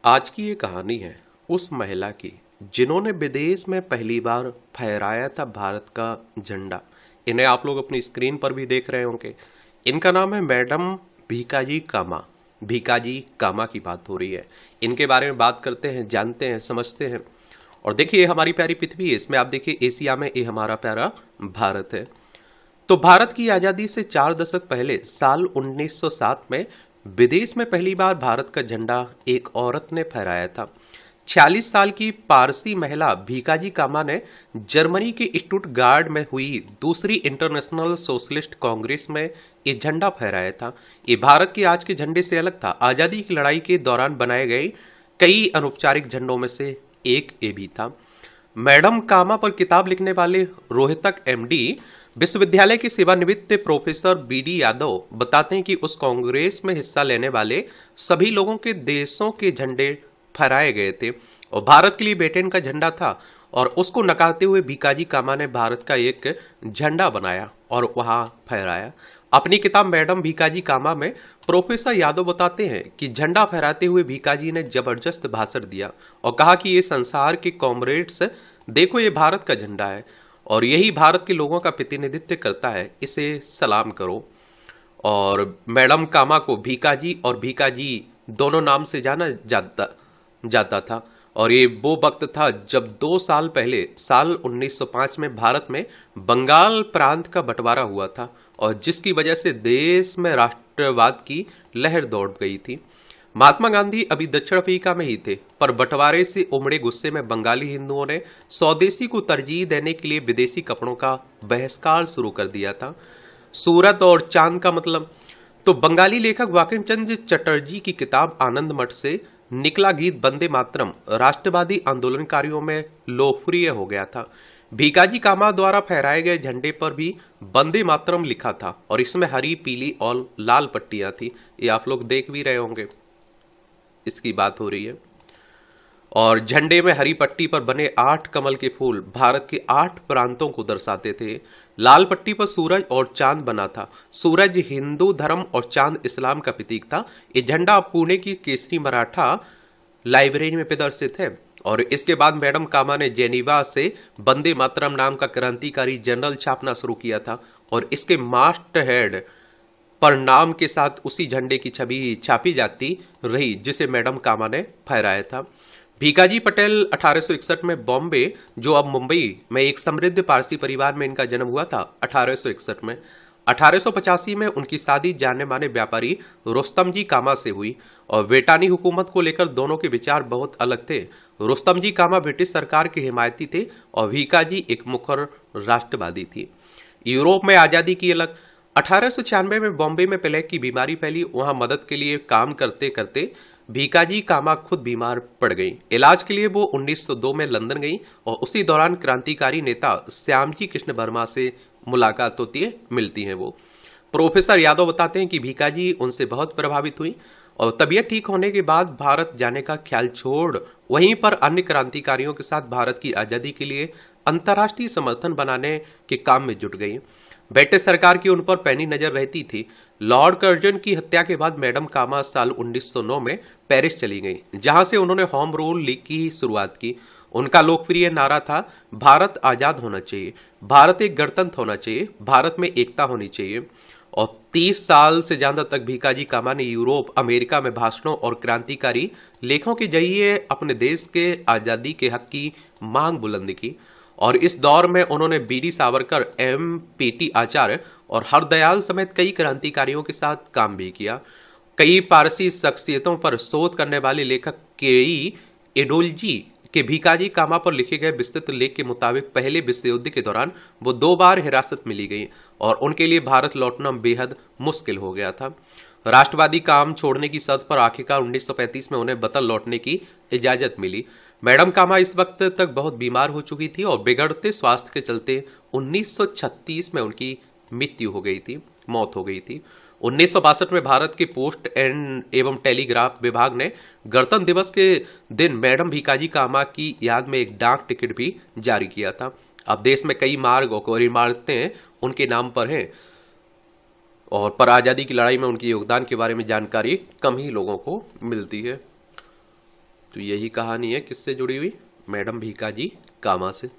आज की ये कहानी है उस महिला की जिन्होंने विदेश में पहली बार फहराया था भारत का झंडा। इन्हें आप लोग अपनी स्क्रीन पर भी देख रहे होंगे। इनका नाम है मैडम भीकाजी कामा। भीकाजी कामा की बात हो रही है। इनके बारे में बात करते हैं, जानते हैं, समझते हैं। और देखिए, ये हमारी प्यारी पृथ्वी है। इसमें आप देखिए, एशिया में ये हमारा प्यारा भारत है। तो भारत की आजादी से 4 दशक पहले साल 1907 में विदेश में पहली बार भारत का झंडा एक औरत ने फहराया था। 46 साल की पारसी महिला भीकाजी कामा ने जर्मनी के स्टुटगार्ट में हुई दूसरी इंटरनेशनल सोशलिस्ट कांग्रेस में ये झंडा फहराया था। ये भारत के आज के झंडे से अलग था। आजादी की लड़ाई के दौरान बनाए गए कई अनौपचारिक झंडों में से एक ये भी था। मैडम कामा पर किताब लिखने वाले रोहतक एमडी विश्वविद्यालय के सेवानिवृत्त प्रोफेसर बीडी यादव बताते हैं कि उस कांग्रेस में हिस्सा लेने वाले सभी लोगों के देशों के झंडे फहराए गए थे और भारत के लिए ब्रिटेन का झंडा था। और उसको नकारते हुए भीकाजी कामा ने भारत का एक झंडा बनाया और वहां फहराया। अपनी किताब मैडम भीकाजी कामा में प्रोफेसर यादव बताते हैं कि झंडा फहराते हुए भीकाजी ने जबरदस्त भाषण दिया और कहा कि ये संसार के कॉमरेड्स, देखो ये भारत का झंडा है और यही भारत के लोगों का प्रतिनिधित्व करता है, इसे सलाम करो। और मैडम कामा को भीकाजी और भीकाजी दोनों नाम से जाना जाता जाता था। और ये वो वक्त था जब 2 साल पहले साल 1905 में भारत में बंगाल प्रांत का बंटवारा हुआ था और जिसकी वजह से देश में राष्ट्रवाद की लहर दौड़ गई थी। महात्मा गांधी अभी दक्षिण अफ्रीका में ही थे, पर बंटवारे से उमड़े गुस्से में बंगाली हिंदुओं ने स्वदेशी को तरजीह देने के लिए विदेशी कपड़ों का बहिष्कार शुरू कर दिया था। सूरत और चांद का मतलब, तो बंगाली लेखक बंकिम चंद्र चटर्जी की किताब आनंद मठ से निकला गीत वंदे मातरम राष्ट्रवादी आंदोलनकारियों में लोकप्रिय हो गया था। भीकाजी कामा द्वारा फहराए गए झंडे पर भी वंदे मातरम लिखा था और इसमें हरी, पीली और लाल पट्टियां थी। ये आप लोग देख भी रहे होंगे, इसकी बात हो रही है। और झंडे में हरी पट्टी पर बने 8 कमल के फूल भारत के 8 प्रांतों को दर्शाते थे। लाल पट्टी पर सूरज और चांद बना था। सूरज हिंदू धर्म और चांद इस्लाम का प्रतीक था। ये झंडा पुणे की केसरी मराठा लाइब्रेरी में प्रदर्शित है। और इसके बाद मैडम कामा ने जेनीवा से वंदे मातरम नाम का क्रांतिकारी जर्नल छापना शुरू किया था और इसके मास्टर हेड पर नाम के साथ उसी झंडे की छवि छापी जाती रही जिसे मैडम कामा ने फहराया था। भीकाजी पटेल 1861 में बॉम्बे, जो अब मुंबई में, एक समृद्ध पारसी परिवार में इनका जन्म हुआ था 1861 में। 1885 में उनकी शादी जाने माने व्यापारी रुस्तम जी कामा से हुई और ब्रिटानी हुकूमत को लेकर दोनों के विचार बहुत अलग थे। रुस्तम जी कामा ब्रिटिश सरकार के हिमायती थे और भीकाजी एक मुखर राष्ट्रवादी थी। यूरोप में आजादी की अलग, 1896 में बॉम्बे में प्लेग की बीमारी फैली। वहां मदद के लिए काम करते करते भीकाजी कामा खुद बीमार पड़ गई। इलाज के लिए वो 1902 में लंदन गई और उसी दौरान क्रांतिकारी नेता श्यामजी कृष्ण वर्मा से मुलाकात होती है, मिलती है वो। प्रोफेसर यादव बताते हैं कि भीकाजी उनसे बहुत प्रभावित हुई और तबीयत ठीक होने के बाद भारत जाने का ख्याल छोड़ वहीं पर अन्य क्रांतिकारियों के साथ भारत की आजादी के लिए अंतर्राष्ट्रीय समर्थन बनाने के काम में जुट गई। ब्रिटिश सरकार की उन पर पैनी नजर रहती थी। लॉर्ड कर्जन की हत्या के बाद मैडम कामा साल 1909 में पेरिस चली गई, जहां से उन्होंने होम रूल लीग की शुरुआत की। उनका लोकप्रिय नारा था, भारत आजाद होना चाहिए, भारत एक गणतंत्र होना चाहिए, भारत में एकता होनी चाहिए। और 30 साल से ज्यादा तक भीकाजी कामा ने यूरोप, अमेरिका में भाषणों और क्रांतिकारी लेखों के जरिए अपने देश के आजादी के हक की मांग बुलंद की। और इस दौर में उन्होंने बीडी सावरकर, एम.पी.टी. आचार्य और हरदयाल समेत कई क्रांतिकारियों के साथ काम भी किया। कई पारसी शख्सियतों पर शोध करने वाले लेखक के एडोलजी के भीकाजी कामा पर लिखे गए विस्तृत लेख के मुताबिक पहले विश्व युद्ध के दौरान वो 2 बार हिरासत मिली गई और उनके लिए भारत लौटना बेहद मुश्किल हो गया था। राष्ट्रवादी काम छोड़ने की शर्त पर आखिरकार 1935 में उन्हें वतन लौटने की इजाजत मिली। मैडम कामा इस वक्त तक बहुत बीमार हो चुकी थी और बिगड़ते स्वास्थ्य के चलते 1936 में उनकी मौत हो गई थी। 1962 में भारत के पोस्ट एंड एवं टेलीग्राफ विभाग ने गणतंत्र दिवस के दिन मैडम भीकाजी कामा की याद में एक डाक टिकट भी जारी किया था। अब देश में कई मार्ग और इमारतें उनके नाम पर हैं और पर आजादी की लड़ाई में उनके योगदान के बारे में जानकारी कम ही लोगों को मिलती है। तो यही कहानी है किससे जुड़ी हुई, मैडम भीकाजी कामा से।